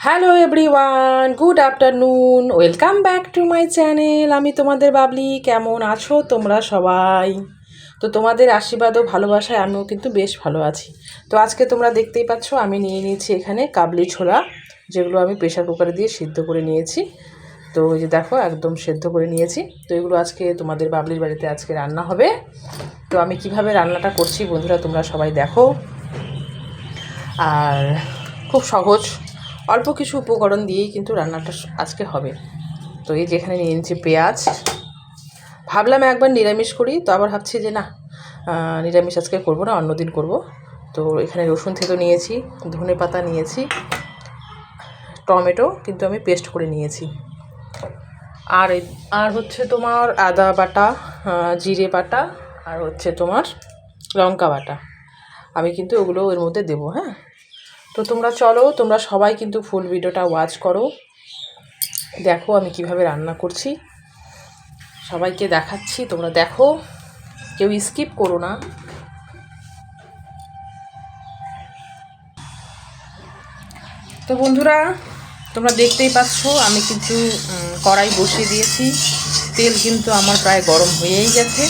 Hello everyone, good afternoon, welcome back to my channel. আমি তোমাদের বাবলি। কেমন আছো তোমরা সবাই? তো তোমাদের আশীর্বাদ ও ভালোবাসায় আমিও কিন্তু বেশ ভালো আছি। তো আজকে তোমরা দেখতেই পাচ্ছ আমি নিয়ে নিয়েছি এখানে কাবলি ছোলা, যেগুলো আমি প্রেশার কুকারে দিয়ে সিদ্ধ করে নিয়েছি। তো এই যে দেখো একদম সেদ্ধ করে নিয়েছি। তো এগুলো আজকে তোমাদের বাবলির বাড়িতে আজকে রান্না হবে। তো আমি কিভাবে রান্নাটা করছি বন্ধুরা তোমরা সবাই দেখো। আর খুব সহজ, অল্প কিছু উপকরণ দিয়েই কিন্তু রান্নাটা আজকে হবে। তো এই যেখানে নিয়ে নিচ্ছি পেঁয়াজ। ভাবলাম একবার নিরামিষ করি, তো আবার ভাবছি যে না, নিরামিষ আজকে করবো না, অন্যদিন করব। তো এখানে রসুন থেতো নিয়েছি, ধনে পাতা নিয়েছি, টমেটো কিন্তু আমি পেস্ট করে নিয়েছি, আর আর হচ্ছে তোমার আদা বাটা, জিরে বাটা, আর হচ্ছে তোমার লঙ্কা বাটা। আমি কিন্তু ওগুলো এর মধ্যে দেবো। হ্যাঁ, তো তোমরা চলো, তোমরা সবাই কিন্তু ফুল ভিডিওটা ওয়াচ করো, দেখো আমি কিভাবে রান্না করছি, সবাইকে দেখাচ্ছি, তোমরা দেখো, কেউ স্কিপ করো না। তো বন্ধুরা তোমরা দেখতেই পাচ্ছ আমি কিন্তু কড়াই বসিয়ে দিয়েছি। তেল কিন্তু আমার প্রায় গরম হয়েই গেছে।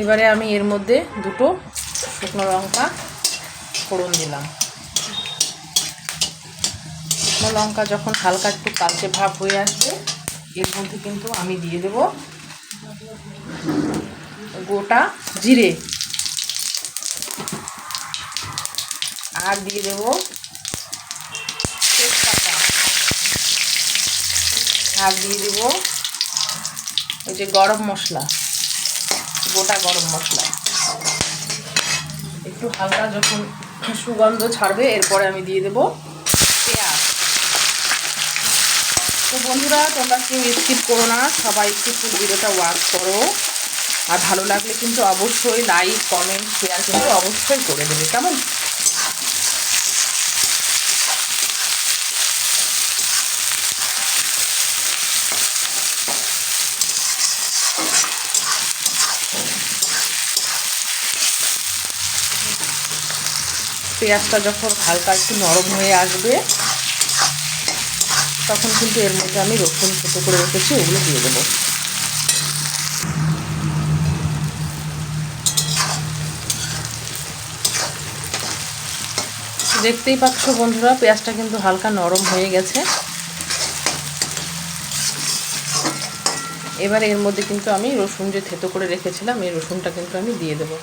এবারে আমি এর মধ্যে দুটো শুকনো লঙ্কা ফোড়ন দিলাম। শুকনো লঙ্কা যখন হালকা একটু কালচে ভাব হয়ে আসবে, এর মধ্যে কিন্তু আমি দিয়ে দেব গোটা জিরে, আর দিয়ে দেব তেজপাতা, আর দিয়ে দেব ওই যে গরম মশলা, গোটা গরম মশলা। একটু হালকা যখন সুগন্ধ ছাড়বে, এরপরে আমি দিয়ে দেব পেঁয়াজ। তো বন্ধুরা তোমরা কেউ স্কিপ করো না, সবাই একটু ফুল ভিডিওটা ওয়াচ করো। আর ভালো লাগলে কিন্তু অবশ্যই লাইক কমেন্ট শেয়ার কিন্তু অবশ্যই করে দেবে, কেমন? পেঁয়াজটা যখন হালকা একটু নরম হয়ে আসবে, তখন কিন্তু এর মধ্যে আমি রসুন ছোটো করে রেখেছি, ওগুলো দিয়ে দেবো। দেখতেই পাচ্ছ বন্ধুরা পেঁয়াজটা কিন্তু হালকা নরম হয়ে গেছে। এবারে এর মধ্যে কিন্তু আমি রসুন যে থেতো করে রেখেছিলাম, এই রসুনটা কিন্তু আমি দিয়ে দেবো।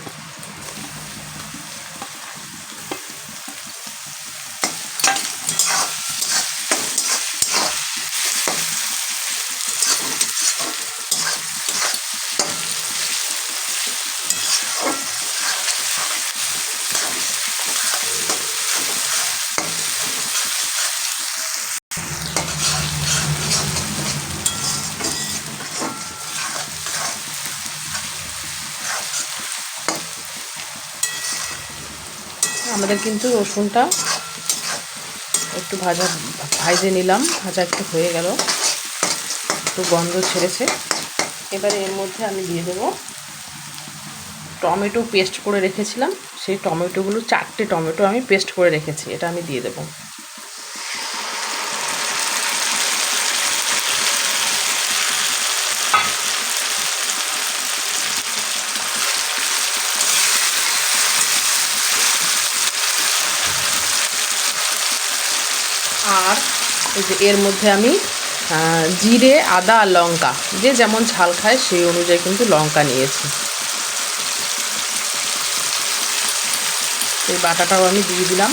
আমাদের কিন্তু রসুনটা একটু ভাজে নিলাম, ভাজা একটু হয়ে গেল, একটু গন্ধ ছেড়েছে। এবারে এর মধ্যে আমি দিয়ে দেবো টমেটো পেস্ট করে রেখেছিলাম, সেই টমেটোগুলো 4টে টমেটো আমি পেস্ট করে রেখেছি, এটা আমি দিয়ে দেবো। আর এই যে এর মধ্যে আমি জিরে, আদা আর লঙ্কা, যে যেমন ঝাল খায় সেই অনুযায়ী কিন্তু লঙ্কা নিয়েছি, এই বাটাটাও আমি দিয়ে দিলাম।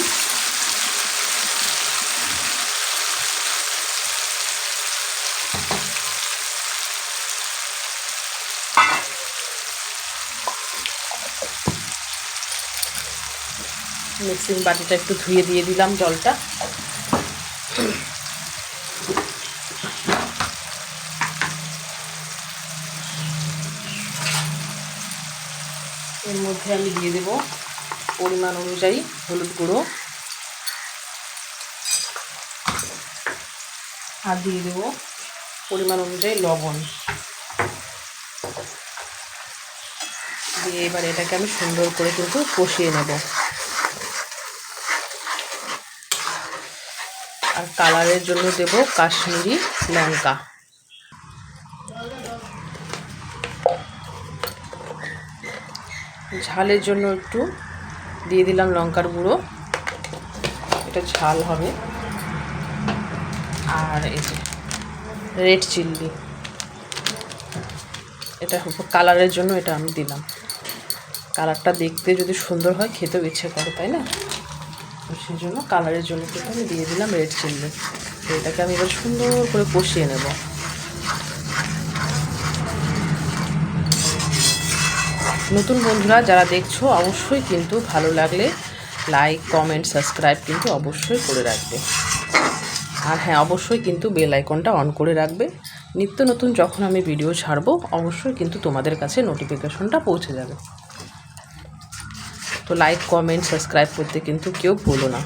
মিক্সিং বাটিটা একটু ধুয়ে দিয়ে দিলাম জলটা। এর মধ্যে আমি দিয়ে দেব পরিমাণ অনুযায়ী হলুদ গুঁড়ো, আর দিয়ে দেবো পরিমাণ অনুযায়ী লবণ দিয়ে এবার এটাকে আমি সুন্দর করে কিন্তু কষিয়ে নেব। আর কালারের জন্য দেব কাশ্মীরি লঙ্কা। ঝালের জন্য একটু দিয়ে দিলাম লঙ্কার গুঁড়ো, এটা ঝাল হবে। আর এই যে রেড চিল্লি, এটা কালারের জন্য এটা আমি দিলাম। কালারটা দেখতে যদি সুন্দর হয় খেতেও ইচ্ছে করে, তাই না? তো সেই জন্য কালারের জন্য কিন্তু আমি দিয়ে দিলাম রেড চিল্লি। তো এটাকে আমি এবার সুন্দর করে কষিয়ে নেব। নতুন বন্ধুরা যারা দেখছো অবশ্যই কিন্তু ভালো লাগলে লাইক কমেন্ট সাবস্ক্রাইব কিন্তু অবশ্যই করে রাখবে। আর হ্যাঁ, অবশ্যই কিন্তু বেল আইকনটা অন করে রাখবে। নিত্য নতুন যখন আমি ভিডিও ছাড়বো অবশ্যই কিন্তু তোমাদের কাছে নোটিফিকেশনটা পৌঁছে যাবে। তো লাইক কমেন্ট সাবস্ক্রাইব করতে কিন্তু কেউ ভুলো না।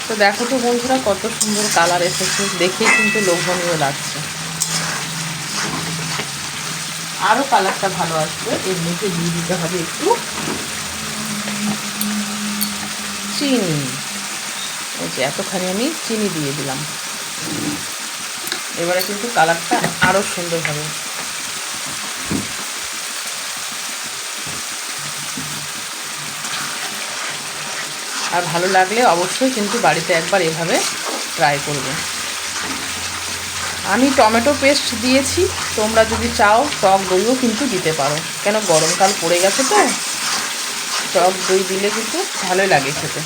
তো দেখো তো বন্ধুরা কত সুন্দর কালার এসেছে, দেখেই কিন্তু লোভনীয় লাগছে। আরও কালারটা ভালো আসবে এর মধ্যে দিয়ে দিতে হবে একটু চিনি। এই যে এতখানি আমি চিনি দিয়ে দিলাম। এবারে কিন্তু কালারটা আরও সুন্দর হবে। আর ভালো লাগলে অবশ্যই কিন্তু বাড়িতে একবার এভাবে ট্রাই করবে। আমি টমেটো পেস্ট দিয়েছি, তোমরা যদি চাও টক দইও কিন্তু দিতে পারো, কেন গরমকাল পড়ে গেছে তো টক দই দিলে কিন্তু ভালোই লাগে খেতে।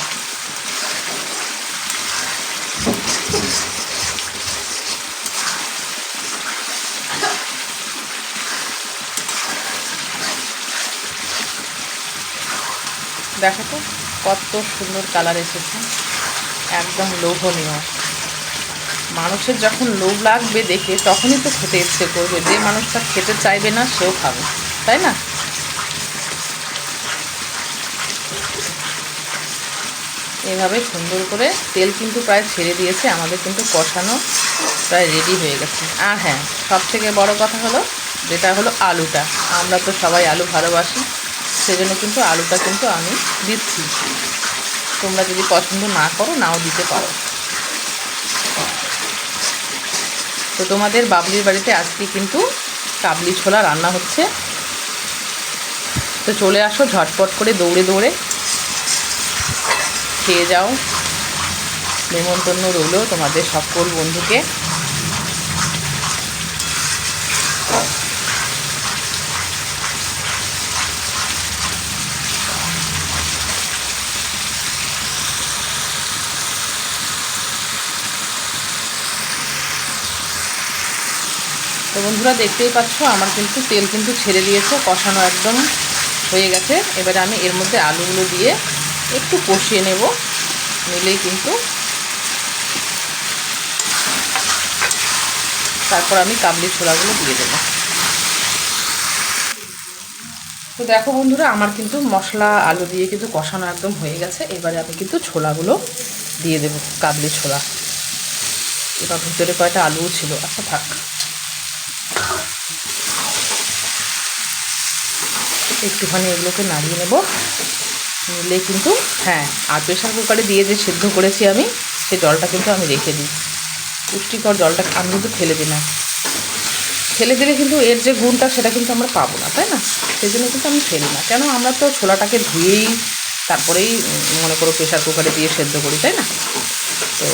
দেখো তো কত সুন্দর কালার এসেছে, একদম লোভনীয়। মানুষের যখন লোভ লাগবে দেখে তখনই তো খেতে ইচ্ছে করবে, যে মানুষটা খেতে চাইবে না সেও খাবে, তাই না? এভাবে সুন্দর করে তেল কিন্তু প্রায় ছেড়ে দিয়েছে, আমাদের কিন্তু কষানো প্রায় রেডি হয়ে গেছে। আর হ্যাঁ, সবথেকে বড় কথা হলো যেটা হলো আলুটা। আমরা তো সবাই আলু ভালোবাসি, সেজন্য কিন্তু আলুটা কিন্তু আমি দিচ্ছি। তোমরা যদি পছন্দ না করো নাও দিতে পারো। তো তোমাদের বাবলির বাড়িতে আজকে কিন্তু কাবলি ছোলা রান্না হচ্ছে। তো চলে আসো ঝটপট করে দৌড়ে দৌড়ে খেয়ে যাও। নেমন্তন্ন রইল তোমাদের সকল বন্ধুকে। তো বন্ধুরা দেখতেই পাচ্ছ আমার কিন্তু তেল কিন্তু ছেড়ে দিয়েছে, কষানো একদম হয়ে গেছে। এবারে আমি এর মধ্যে আলুগুলো দিয়ে একটু কষিয়ে নেব, নিলেই কিন্তু তারপর আমি কাবলি ছোলাগুলো দিয়ে দেবো। তো দেখো বন্ধুরা আমার কিন্তু মশলা আলু দিয়ে কিন্তু কষানো একদম হয়ে গেছে। এবারে আমি কিন্তু ছোলাগুলো দিয়ে দেবো, কাবলি ছোলা। এবার ভিতরে কয়টা আলুও ছিল, আচ্ছা থাক। একটুখানি এগুলোকে নাড়িয়ে নেব, নিলে কিন্তু হ্যাঁ। আর প্রেশার কুকারে দিয়ে যে সেদ্ধ করেছি আমি, সেই জলটা কিন্তু আমি রেখে দিই। পুষ্টিকর জলটা আমি কিন্তু ফেলে দিই না, ফেলে দিলে কিন্তু এর যে গুণটা সেটা কিন্তু আমরা পাবো না, তাই না? সেই জন্য কিন্তু আমি ফেলি না, কেন আমরা তো ছোলাটাকে ধুয়েই তারপরেই মনে করো প্রেশার কুকারে দিয়ে সেদ্ধ করি, তাই না? তো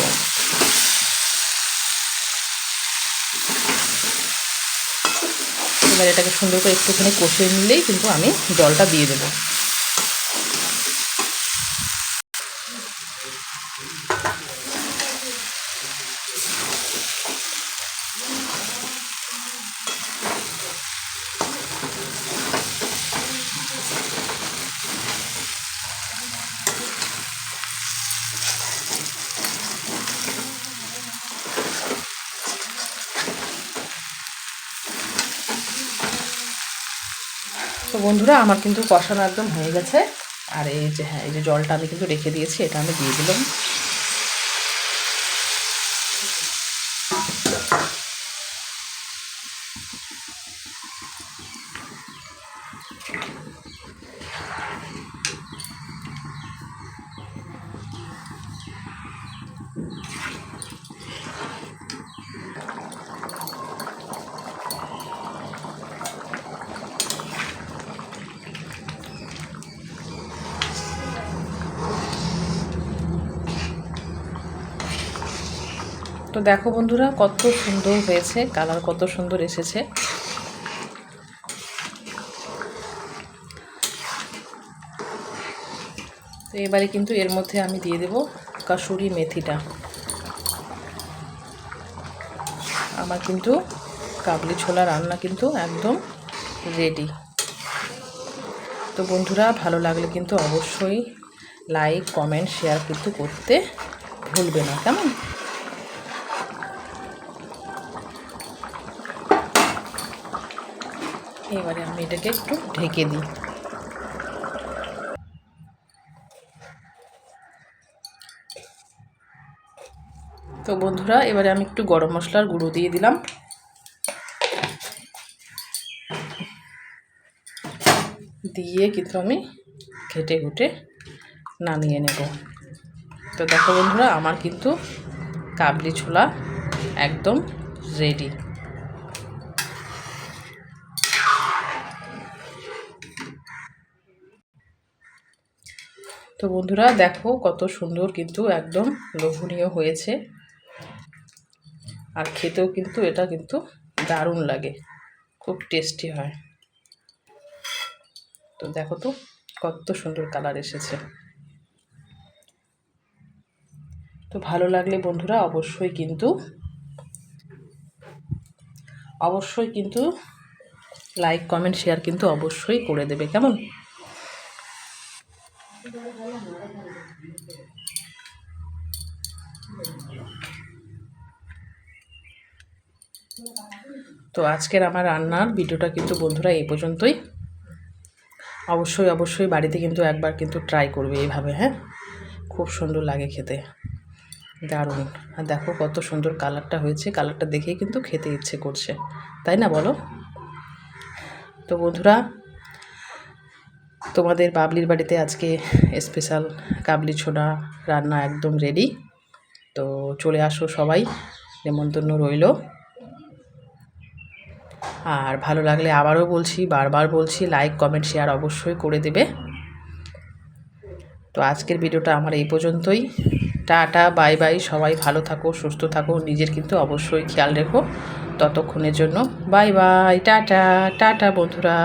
এবার এটাকে সুন্দর করে একটুখানি কষিয়ে নিলেই কিন্তু আমি জলটা দিয়ে দেবো। তো বন্ধুরা আমার কিন্তু কষানো একদম হয়ে গেছে। আর এই যে হ্যাঁ, এই যে জলটা আমি কিন্তু রেখে দিয়েছি, এটা আমি দিয়ে দিলাম। তো দেখো বন্ধুরা কত সুন্দর হয়েছে, কালার কত সুন্দর এসেছে। তো এবারে কিন্তু এর মধ্যে আমি দিয়ে দেব কাসুরি মেথিটা। আমার কিন্তু কাবলি ছোলা রান্না কিন্তু একদম রেডি। তো বন্ধুরা ভালো লাগলে কিন্তু অবশ্যই লাইক কমেন্ট শেয়ার কিন্তু করতে ভুলবে না, কেমন? এবারে আমি এটাকে একটু ঢেকে দিই। তো বন্ধুরা এবারে আমি একটু গরম মশলার গুঁড়ো দিয়ে দিলাম। দিয়ে কিন্তু আমি ঘেটে ঘুটে নামিয়ে নেব। তো দেখো বন্ধুরা আমার কিন্তু কাবলি ছোলা একদম রেডি। তো বন্ধুরা দেখো কত সুন্দর কিন্তু একদম লোভনীয় হয়েছে, আর খেতেও কিন্তু এটা কিন্তু দারুণ লাগে, খুব টেস্টি হয়। তো দেখো তো কত সুন্দর কালার এসেছে। তো ভালো লাগলে বন্ধুরা অবশ্যই কিন্তু লাইক কমেন্ট শেয়ার কিন্তু অবশ্যই করে দেবে, কেমন? তো আজকের আমার রান্নার ভিডিওটা কিন্তু বন্ধুরা এই পর্যন্তই। অবশ্যই বাড়িতে কিন্তু একবার কিন্তু ট্রাই করবে এইভাবে, হ্যাঁ, খুব সুন্দর লাগে খেতে, দারুণ। আর দেখো কত সুন্দর কালারটা হয়েছে, কালারটা দেখেই কিন্তু খেতে ইচ্ছে করছে, তাই না বলো? তো বন্ধুরা তোমাদের বাবলির বাড়িতে আজকে স্পেশাল কাবলি ছোলা রান্না একদম রেডি। তো চলে আসো সবাই, নেমন্তন্ন রইল। আর ভালো লাগলে আবারও বলছি, বারবার বলছি, লাইক কমেন্ট শেয়ার অবশ্যই করে দেবে। তো আজকের ভিডিওটা আমার এই পর্যন্তই। টাটা বাই বাই, সবাই ভালো থাকো, সুস্থ থাকো, নিজের কিন্তু অবশ্যই খেয়াল রেখো। ততক্ষণের জন্য বাই বাই, টাটা টাটা বন্ধুরা।